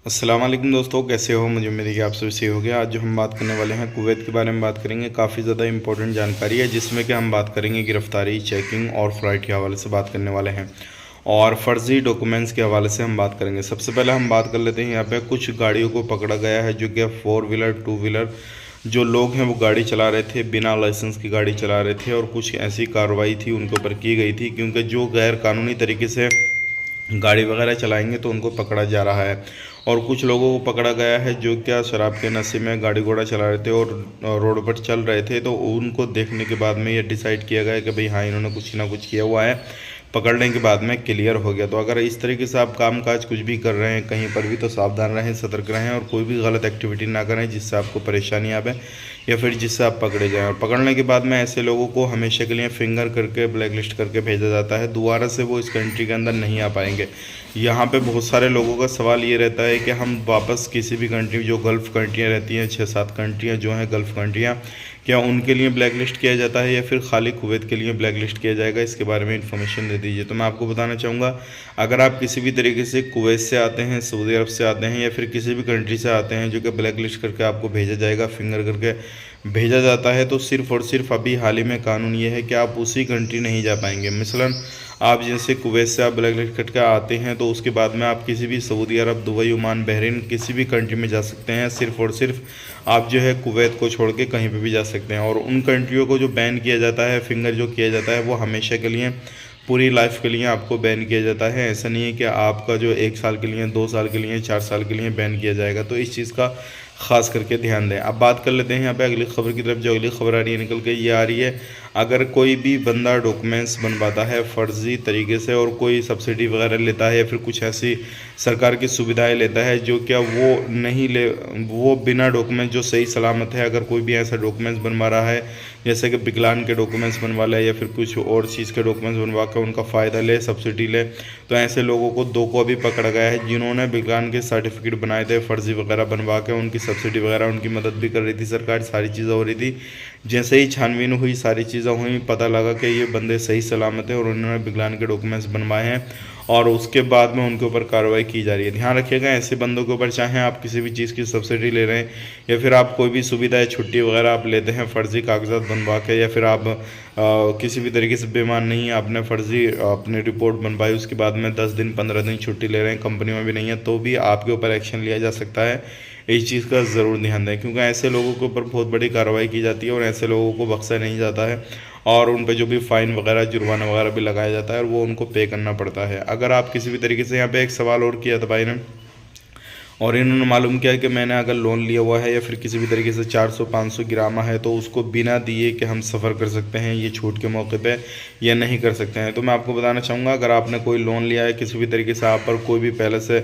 अस्सलाम वालेकुम दोस्तों, कैसे हो? मुझे उम्मीद है कि आप सभी सही हो गया। आज जो हम बात करने वाले हैं कुवैत के बारे में बात करेंगे। काफ़ी ज़्यादा इंपॉर्टेंट जानकारी है जिसमें कि हम बात करेंगे गिरफ्तारी, चेकिंग और फ़्लाइट के हवाले से बात करने वाले हैं और फ़र्ज़ी डॉक्यूमेंट्स के हवाले से हम बात करेंगे। सबसे पहले हम बात कर लेते हैं, यहाँ पे कुछ गाड़ियों को पकड़ा गया है जो कि 4 व्हीलर 2 व्हीलर जो लोग हैं वो गाड़ी चला रहे थे, बिना लाइसेंस की गाड़ी चला रहे थे और कुछ ऐसी कार्रवाई थी उनके ऊपर की गई थी, क्योंकि जो गैर कानूनी तरीके से गाड़ी वगैरह चलाएंगे तो उनको पकड़ा जा रहा है। और कुछ लोगों को पकड़ा गया है जो क्या शराब के नशे में गाड़ी घोड़ा चला रहे थे और रोड पर चल रहे थे, तो उनको देखने के बाद में ये डिसाइड किया गया कि भाई हाँ, इन्होंने कुछ ना कुछ किया हुआ है। पकड़ने के बाद में क्लियर हो गया। तो अगर इस तरीके से आप काम काज कुछ भी कर रहे हैं कहीं पर भी, तो सावधान रहें, सतर्क रहें और कोई भी गलत एक्टिविटी ना करें जिससे आपको परेशानी आवे या फिर जिससे आप पकड़े जाएं। और पकड़ने के बाद में ऐसे लोगों को हमेशा के लिए फिंगर करके ब्लैक लिस्ट करके भेजा जाता है। दोबारा से वो इस कंट्री के अंदर नहीं आ पाएंगे। यहाँ पे बहुत सारे लोगों का सवाल ये रहता है कि हम वापस किसी भी कंट्री, जो गल्फ़ कंट्रियाँ रहती हैं, 6-7 कंट्रियाँ जो हैं गल्फ़ कंट्रियाँ, क्या उनके लिए ब्लैक लिस्ट किया जाता है या फिर खाली कुवैत के लिए ब्लैक लिस्ट किया जाएगा? इसके बारे में इन्फॉर्मेशन दे दीजिए। तो मैं आपको बताना चाहूँगा, अगर आप किसी भी तरीके से कुवैत से आते हैं, सऊदी अरब से आते हैं या फिर किसी भी कंट्री से आते हैं जो कि ब्लैक लिस्ट करके आपको भेजा जाएगा, फिंगर करके भेजा जाता है, तो सिर्फ़ और सिर्फ अभी हाल ही में कानून ये है कि आप उसी कंट्री नहीं जा पाएंगे। मिसलन आप जैसे कुवैत से आप ब्लैक लिस्ट करके आते हैं तो उसके बाद में आप किसी भी सऊदी अरब, दुबई, ओमान, बहरीन किसी भी कंट्री में जा सकते हैं। सिर्फ़ और सिर्फ आप जो है कुवैत को छोड़ के कहीं पे भी जा सकते हैं। और उन कंट्रियों को जो बैन किया जाता है, फिंगर जो किया जाता है, वो हमेशा के लिए, पूरी लाइफ के लिए आपको बैन किया जाता है। ऐसा नहीं है कि आपका जो 1 साल के लिए, 2 साल के लिए, 4 साल के लिए बैन किया जाएगा। तो इस चीज़ का ख़ास करके ध्यान दें। अब बात कर लेते हैं यहाँ पे अगली खबर की तरफ। जो अगली खबर आ रही है निकल के ये आ रही है, अगर कोई भी बंदा डॉक्यूमेंट्स बनवाता है फ़र्ज़ी तरीके से और कोई सब्सिडी वगैरह लेता है या फिर कुछ ऐसी सरकार की सुविधाएं लेता है जो क्या वो नहीं ले, वो बिना डॉक्यूमेंट जो सही सलामत है, अगर कोई भी ऐसा डॉक्यूमेंट्स बनवा रहा है जैसे कि विकलांग के डॉक्यूमेंट्स बनवा ले या फिर कुछ और चीज़ के डॉक्यूमेंट्स बनवा कर उनका फ़ायदा ले, सब्सिडी ले, तो ऐसे लोगों को 2 को अभी पकड़ा गया है जिन्होंने विकलांग के सर्टिफिकेट बनाए थे फ़र्ज़ी वगैरह बनवा के, उनकी सब्सिडी वगैरह, उनकी मदद भी कर रही थी सरकार, सारी चीज़ें हो रही थी। जैसे ही छानबीन हुई, सारी चीज़ें हुई, पता लगा कि ये बंदे सही सलामत है और उन्होंने विकलांग के डॉक्यूमेंट्स बनवाए हैं और उसके बाद में उनके ऊपर कार्रवाई की जा रही है। ध्यान रखिएगा, ऐसे बंदों के ऊपर, चाहे आप किसी भी चीज़ की सब्सिडी ले रहे हैं या फिर आप कोई भी सुविधा या छुट्टी वगैरह आप लेते हैं फ़र्ज़ी कागजात बनवा के, या फिर आप किसी भी तरीके से बीमार नहीं है, आपने फ़र्ज़ी अपनी रिपोर्ट बनवाई, उसके बाद में 10 दिन 15 दिन छुट्टी ले रहे हैं, कंपनी में भी नहीं है, तो भी आपके ऊपर एक्शन लिया जा सकता है। इस चीज़ का ज़रूर ध्यान दें, क्योंकि ऐसे लोगों के ऊपर बहुत बड़ी कार्रवाई की जाती है और ऐसे लोगों को बख्शा नहीं जाता है और उन पे जो भी फ़ाइन वगैरह, जुर्माना वगैरह भी लगाया जाता है और वो उनको पे करना पड़ता है। अगर आप किसी भी तरीके से, यहाँ पे एक सवाल और किया था भाई ने, और इन्होंने मालूम किया कि मैंने अगर लोन लिया हुआ है या फिर किसी भी तरीके से 400-500 गिरामा है तो उसको बिना दिए कि हम सफ़र कर सकते हैं ये छूट के मौके पे या नहीं कर सकते हैं। तो मैं आपको बताना चाहूँगा, अगर आपने कोई लोन लिया है किसी भी तरीके से, आप पर कोई भी पहले से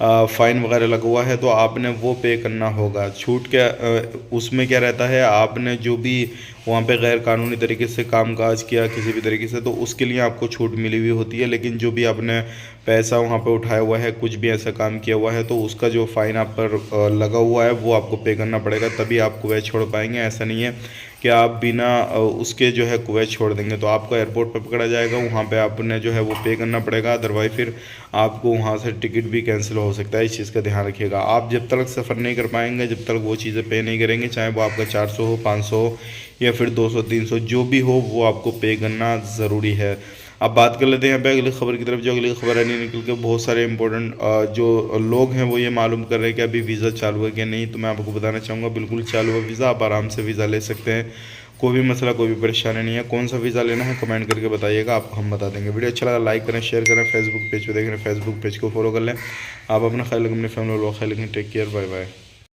फ़ाइन वगैरह लगा हुआ है तो आपने वो पे करना होगा। छूट के उसमें क्या रहता है, आपने जो भी वहाँ पे गैर कानूनी तरीके से कामकाज किया किसी भी तरीके से, तो उसके लिए आपको छूट मिली हुई होती है। लेकिन जो भी आपने पैसा वहाँ पे उठाया हुआ है, कुछ भी ऐसा काम किया हुआ है, तो उसका जो फ़ाइन आप पर लगा हुआ है वो आपको पे करना पड़ेगा, तभी आप कुवैत छोड़ पाएंगे। ऐसा नहीं है कि आप बिना उसके जो है कुवैत छोड़ देंगे, तो आपको एयरपोर्ट पर पकड़ा जाएगा, वहाँ पे आपने जो है वो पे करना पड़ेगा, अदरवाइज फिर आपको वहाँ से टिकट भी कैंसिल हो सकता है। इस चीज़ का ध्यान रखिएगा। आप जब तक सफ़र नहीं कर पाएंगे, जब तक वो चीज़ें पे नहीं करेंगे, चाहे वो आपका 400 हो, 500 हो या फिर 200-300 जो भी हो, वो आपको पे करना ज़रूरी है। अब बात कर लेते हैं यहाँ पे अगली खबर की तरफ। जो अगली खबर है निकल के, बहुत सारे इंपॉर्टेंट जो लोग हैं वो ये मालूम कर रहे हैं कि अभी वीज़ा चालू है कि नहीं। तो मैं आपको बताना चाहूँगा, बिल्कुल चालू है वीज़ा, आप आराम से वीज़ा ले सकते हैं, कोई भी मसला, कोई भी परेशानी नहीं है। कौन सा वीज़ा लेना है कमेंट करके बताइएगा, आपको हम बता देंगे। वीडियो अच्छा लगा लाइक करें, शेयर करें, फेसबुक पेज पर देख रहे हैं फेसबुक पेज को फॉलो कर लें। आप अपना ख्याल रखें, अपनी फैमिली लो ख्याल रखें। Take care, bye bye.